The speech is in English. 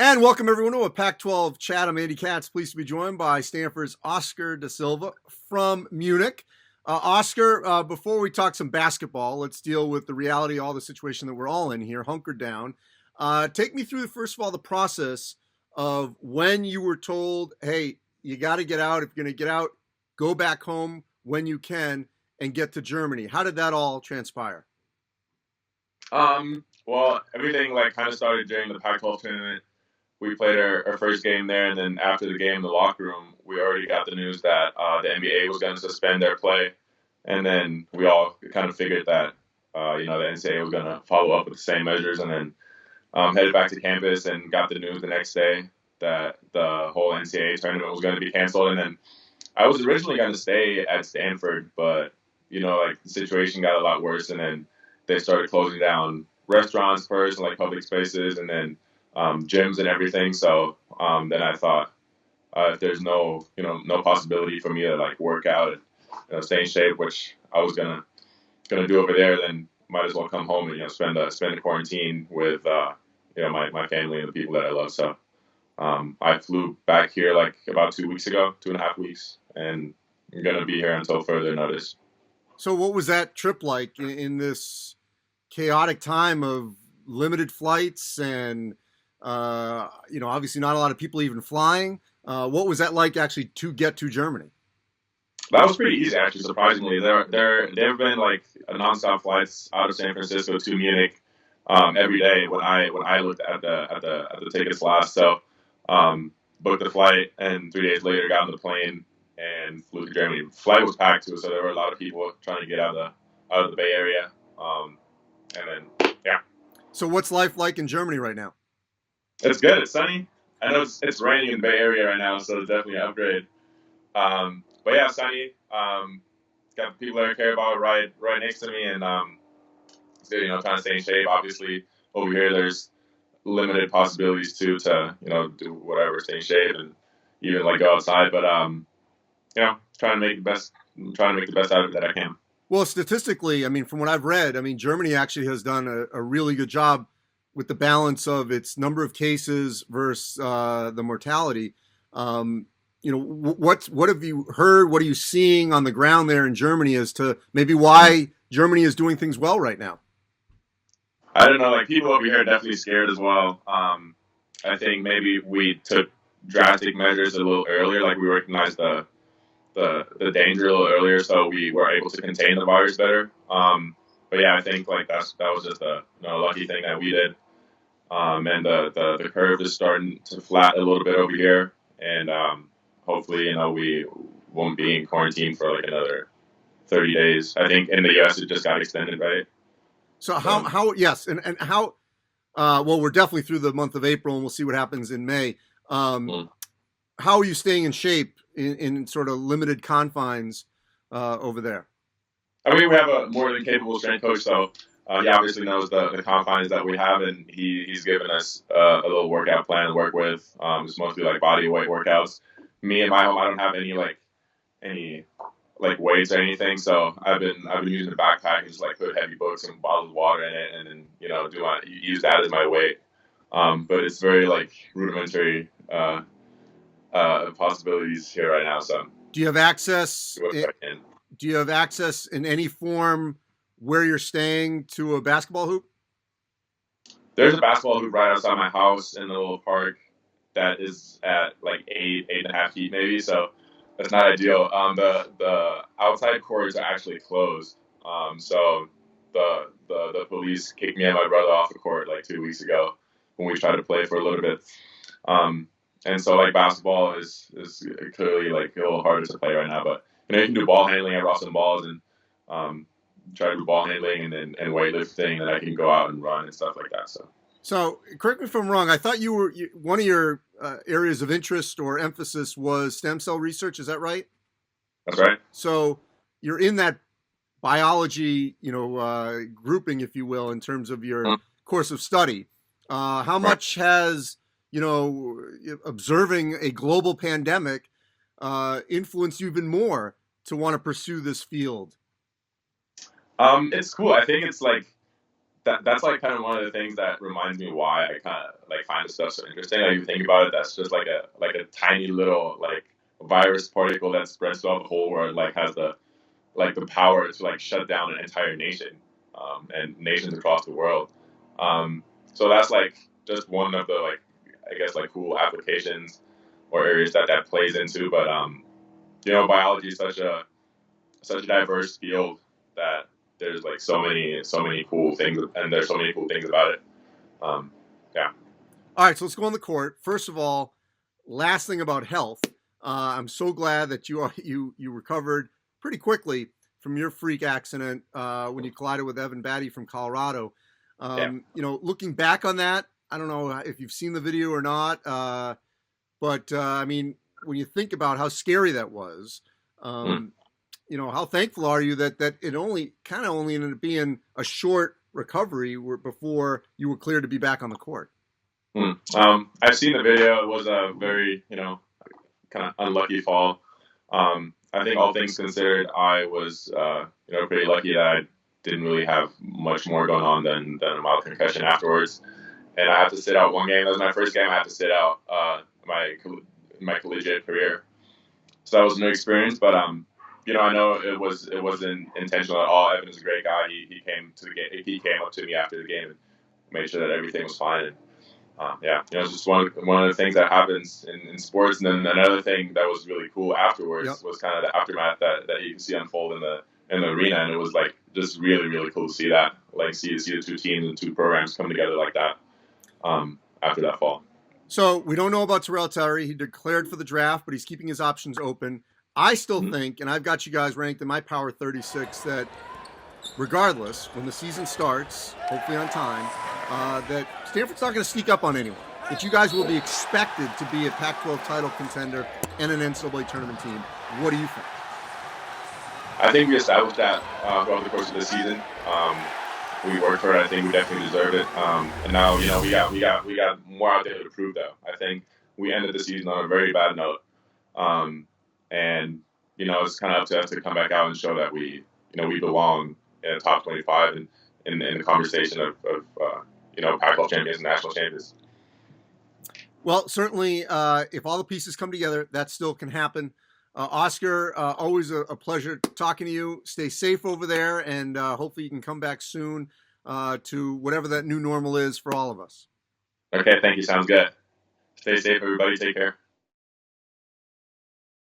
And welcome everyone to a Pac-12 chat. I'm Andy Katz, pleased to be joined by Stanford's Oscar de Silva from Munich. Oscar, before we talk some basketball, let's deal with the reality of all the situation that we're all in here, hunkered down. Take me through, first of all, the process of when you were told, hey, you got to get out. If you're going to get out, go back home when you can and get to Germany. How did that all transpire? Well, everything kind of started during the Pac-12 tournament. We played our first game there, and then after the game in the locker room, we already got the news that the NBA was going to suspend their play, and then we all kind of figured that the NCAA was going to follow up with the same measures, and then headed back to campus and got the news the next day that the whole NCAA tournament was going to be canceled. And then I was originally going to stay at Stanford, but the situation got a lot worse, and then they started closing down restaurants first and public spaces, and then gyms and everything. So then I thought, if there's no possibility for me to work out and stay in shape, which I was gonna do over there, then might as well come home and spend the quarantine with my family and the people that I love. So I flew back here about 2 weeks ago, 2.5 weeks, and I'm gonna be here until further notice. So what was that trip like in this chaotic time of limited flights and obviously not a lot of people even flying? What was that like actually to get to Germany? That was pretty easy, actually. Surprisingly, there have been nonstop flights out of San Francisco to Munich every day when I looked at the tickets last. So booked the flight, and 3 days later got on the plane and flew to Germany. The flight was packed too, so there were a lot of people trying to get out of the Bay Area. And then yeah. So what's life like in Germany right now? It's good. It's sunny. I know it's raining in the Bay Area right now, so it's definitely an upgrade. But yeah, sunny. Got the people that I care about right next to me, and it's good. Trying to stay in shape. Obviously, over here there's limited possibilities to do whatever, stay in shape, and even go outside. But trying to make the best. I'm trying to make the best out of it that I can. Well, statistically, I mean, from what I've read, I mean, Germany actually has done a really good job with the balance of its number of cases versus the mortality. What have you heard? What are you seeing on the ground there in Germany as to maybe why Germany is doing things well right now? I don't know. People over here are definitely scared as well. I think maybe we took drastic measures a little earlier. We recognized the danger a little earlier, so we were able to contain the virus better. But yeah, I think that was just a lucky thing that we did. And the curve is starting to flat a little bit over here, and hopefully we won't be in quarantine for another 30 days. I think in the U.S. it just got extended, right? So how yes, and how well, we're definitely through the month of April, and we'll see what happens in May. How are you staying in shape in sort of limited confines over there? I mean, we have a more than capable strength coach, so he obviously knows the confines that we have, and he's given us a little workout plan to work with. It's mostly body weight workouts. Me in my home, I don't have any weights or anything, so I've been using the backpack and just put heavy books and bottles of water in it, and then use that as my weight. But it's very rudimentary possibilities here right now. So do you have access? Do you have access in any form where you're staying to a basketball hoop? There's a basketball hoop right outside my house in the little park that is at 8.5 feet maybe. So that's not ideal. The outside courts are actually closed. So the police kicked me and my brother off the court 2 weeks ago when we tried to play for a little bit. And so basketball is clearly a little harder to play right now, but you can do ball handling. I brought some balls and try to do ball handling and weightlifting, and I can go out and run and stuff like that. So correct me if I'm wrong. I thought one of your areas of interest or emphasis was stem cell research. Is that right? That's right. So you're in that biology, grouping, if you will, in terms of your course of study. How much has observing a global pandemic influenced you even more to want to pursue this field? It's cool. I think it's that's like kind of one of the things that reminds me why I kind of like find this stuff so interesting. Like you think about it, that's just like a tiny little like virus particle that spreads throughout the whole world, like has the power to like shut down an entire nation, and nations across the world. So that's like just one of the like I guess like cool applications or areas that plays into. But biology is such a diverse field that there's like so many cool things, and there's so many cool things about it. Yeah. All right, so let's go on the court. First of all, last thing about health. I'm so glad that you recovered pretty quickly from your freak accident when you collided with Evan Batty from Colorado. Yeah. Looking back on that, I don't know if you've seen the video or not, but I mean, when you think about how scary that was, how thankful are you that it only ended up being a short recovery before you were cleared to be back on the court? I've seen the video. It was a very, kind of unlucky fall. I think all things considered, I was, pretty lucky that I didn't really have much more going on than a mild concussion afterwards. And I had to sit out one game. That was my first game I had to sit out my collegiate career. So that was a new experience. But I know it wasn't intentional at all. Evan is a great guy. He came to the game. He came up to me after the game and made sure that everything was fine. And it's just one of the things that happens in sports. And then another thing that was really cool afterwards was kind of the aftermath that you can see unfold in the arena, and it was like just really, really cool to see that, like see the two teams and two programs come together like that after that fall. So we don't know about Terrell Terry. He declared for the draft, but he's keeping his options open. I still think, and I've got you guys ranked in my Power 36, that regardless, when the season starts, hopefully on time, that Stanford's not going to sneak up on anyone. That you guys will be expected to be a Pac-12 title contender and an NCAA tournament team. What do you think? I think we established that throughout the course of the season. We worked for it. I think we definitely deserved it. And now, we got more out there to prove, though. I think we ended the season on a very bad note. And it's kind of up to us to come back out and show that we belong in the top 25 and in the conversation of Pac-12 champions and national champions. Well, certainly, if all the pieces come together, that still can happen. Oscar, always a pleasure talking to you. Stay safe over there, and hopefully you can come back soon to whatever that new normal is for all of us. Okay, thank you. Sounds good. Stay safe, everybody. Take care.